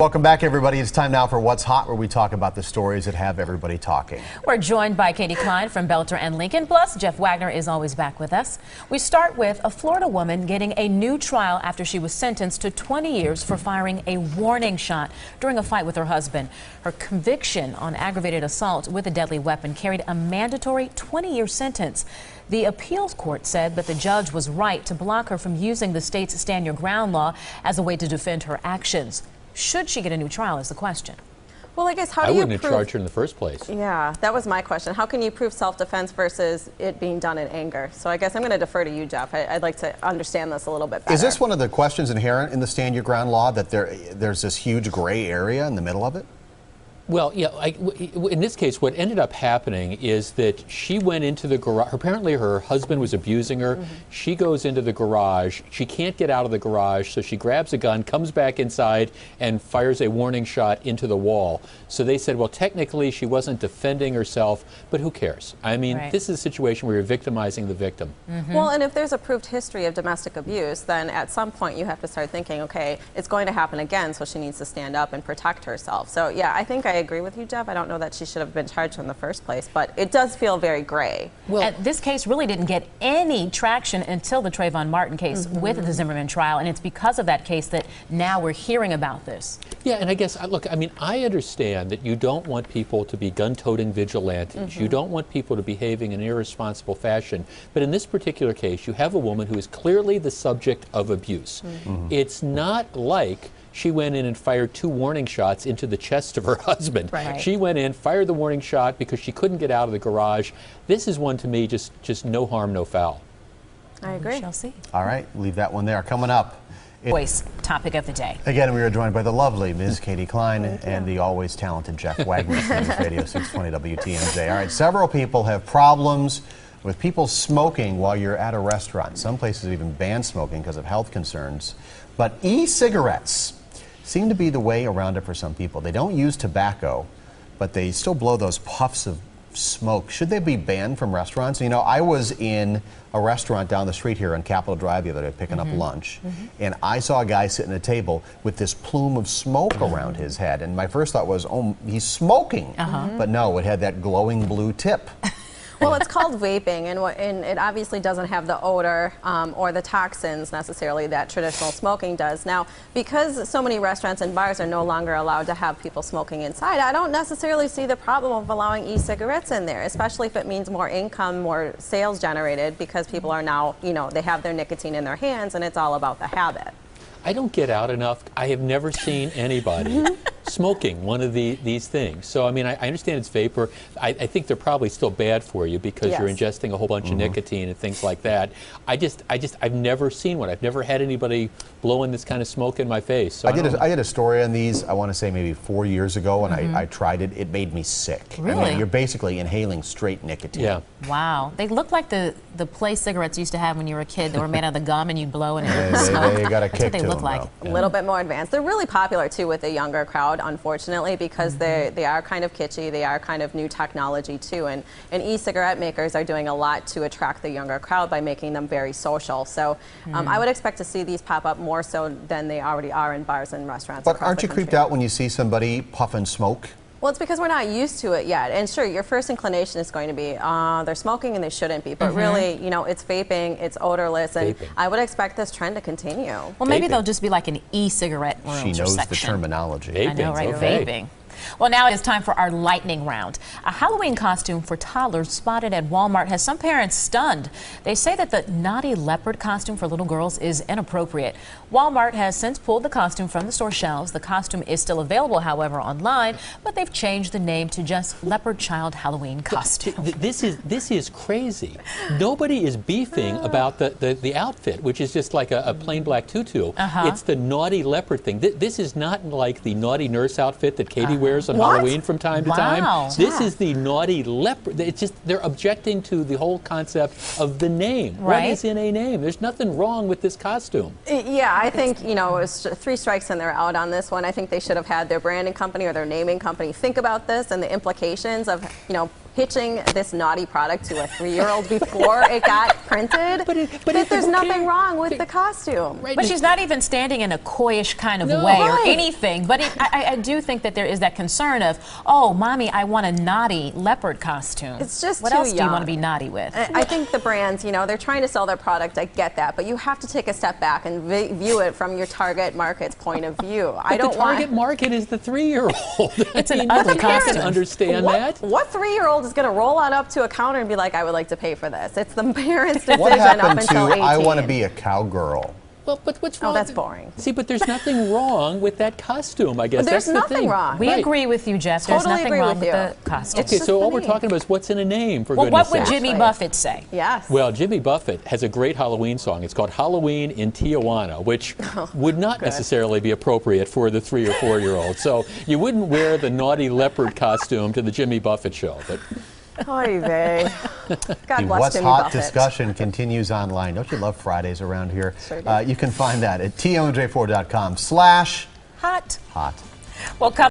Welcome back, everybody. It's time now for What's Hot, where we talk about the stories that have everybody talking. We're joined by Klein from Boelter and Lincoln, plus Jeff Wagner is always back with us. We start with a Florida woman getting a new trial after she was sentenced to 20 years for firing a warning shot during a fight with her husband. Her conviction on aggravated assault with a deadly weapon carried a mandatory 20-year sentence. The appeals court said that the judge was right to block her from using the state's Stand Your Ground law as a way to defend her actions. Should she get a new trial is the question. Well, I guess how do you prove... I wouldn't have charged her in the first place. Yeah, that was my question. How can you prove self-defense versus it being done in anger? So I guess I'm going to defer to you, Jeff. I'd like to understand this a little bit better. Is this one of the questions inherent in the Stand Your Ground law, that there's this huge gray area in the middle of it? Well, yeah, in this case, what ended up happening is that she went into the garage. Apparently, her husband was abusing her. Mm-hmm. She goes into the garage. She can't get out of the garage, so she grabs a gun, comes back inside, and fires a warning shot into the wall. So they said, well, technically, she wasn't defending herself, but who cares? I mean, This is a situation where you're victimizing the victim. Mm-hmm. Well, and if there's a proved history of domestic abuse, then at some point you have to start thinking, okay, it's going to happen again, so she needs to stand up and protect herself. So, yeah, I think I agree with you, Jeff. I don't know that she should have been charged in the first place, but it does feel very gray. Well, this case really didn't get any traction until the Trayvon Martin case with the Zimmerman trial, and it's because of that case that now we're hearing about this. Yeah, and I guess, look, I mean, I understand that you don't want people to be gun-toting vigilantes. You don't want people to behaving in an irresponsible fashion. But in this particular case, you have a woman who is clearly the subject of abuse. It's not like she went in and fired 2 warning shots into the chest of her husband. Right. She went in, fired the warning shot because she couldn't get out of the garage. This is one, to me, just no harm, no foul. I agree. We shall see. All right, leave that one there. Coming up, Voice topic of the day. Again, we are joined by the lovely Ms. Klein and the always talented Jeff Wagner from News Radio 620 WTMJ. All right, several people have problems with people smoking while you're at a restaurant. Some places even ban smoking because of health concerns. But e-cigarettes seem to be the way around it for some people. They don't use tobacco, but they still blow those puffs of smoke. Should they be banned from restaurants? You know, I was in a restaurant down the street here on Capitol Drive the other day picking up lunch, and I saw a guy sitting at a table with this plume of smoke around his head, and my first thought was, oh, he's smoking. But no, it had that glowing blue tip. Well, it's called vaping, and it obviously doesn't have the odor or the toxins necessarily that traditional smoking does. Now, because so many restaurants and bars are no longer allowed to have people smoking inside, I don't necessarily see the problem of allowing e-cigarettes in there, especially if it means more income, more sales generated, because people are now, you know, they have their nicotine in their hands, and it's all about the habit. I don't get out enough. I have never seen anybody smoking one of these things. So, I mean, I understand it's vapor. I think they're probably still bad for you because you're ingesting a whole bunch of nicotine and things like that. I've never seen one. I've never had anybody blowing this kind of smoke in my face. So I did a story on these, I want to say maybe 4 years ago, and I tried it. It made me sick. Really? I mean, you're basically inhaling straight nicotine. Yeah. Wow. They look like the play cigarettes you used to have when you were a kid. They were made out of the gum and you'd blow and it would smoke. They got a kick to them. A little bit more advanced. They're really popular too with the younger crowd, unfortunately, because they are kind of kitschy. They are kind of new technology too, and e-cigarette makers are doing a lot to attract the younger crowd by making them very social. So I would expect to see these pop up more so than they already are in bars and restaurants. But aren't you creeped out when you see somebody puff and smoke? Well, it's because we're not used to it yet. And sure, your first inclination is going to be, they're smoking and they shouldn't be. But really, you know, it's vaping, it's odorless, and I would expect this trend to continue. Well, maybe they'll just be like an e-cigarette room. She knows section. the terminology. Vaping, I know, right? okay. Vaping. Well, now it is time for our lightning round. A Halloween costume for toddlers spotted at Walmart has some parents stunned. They say that the naughty leopard costume for little girls is inappropriate. Walmart has since pulled the costume from the store shelves. The costume is still available, however, online, but they've changed the name to just Leopard Child Halloween Costume. This is crazy. Nobody is beefing about the outfit, which is just like a plain black tutu. It's the naughty leopard thing. This is not like the naughty nurse outfit that Katie wears on What? Halloween from time to Wow. time. This Jeff. is the naughty leopard. It's just they're objecting to the whole concept of the name. Right. What is in a name? There's nothing wrong with this costume. Yeah, I think, you know, it was 3 strikes and they're out on this one. I think they should have had their branding company or their naming company think about this and the implications of, you know, pitching this naughty product to a 3-year-old before it got printed. But there's nothing wrong with the costume. Right. But she's not even standing in a coyish kind of No. way or Right. anything. But I do think that there is that concern of, oh, mommy, I want a naughty leopard costume. It's just what too else do you young. want to be naughty with? I think the brands, you know, they're trying to sell their product. I get that, but you have to take a step back and view it from your target market's point of view. I don't the target market is the 3-year-old. It's an ugly I can costume. understand that. What 3-year-old is going to roll on up to a counter and be like, I would like to pay for this? It's the parents' decision What up happened to until 18. I want to be a cowgirl? Well, but what's wrong? Oh, that's boring. See, but there's nothing wrong with that costume, I guess. But there's That's the nothing thing. wrong. We Right. agree with you, Jeff. There's Totally nothing agree wrong with with you. the costume. It's Okay, just so the all we're name. talking about is what's in a name, for Well, goodness what would sakes. Jimmy Exactly. Buffett say? Yes. Well, Jimmy Buffett has a great Halloween song. It's called Halloween in Tijuana, which would not necessarily be appropriate for the 3 or 4-year-old. So you wouldn't wear the naughty leopard costume to the Jimmy Buffett show. But Oy vey. God The bless What's Jimmy Hot Buffett. discussion continues online. Don't you love Fridays around here? Sure do. You can find that at TMJ4.com/hot. Hot. Well, come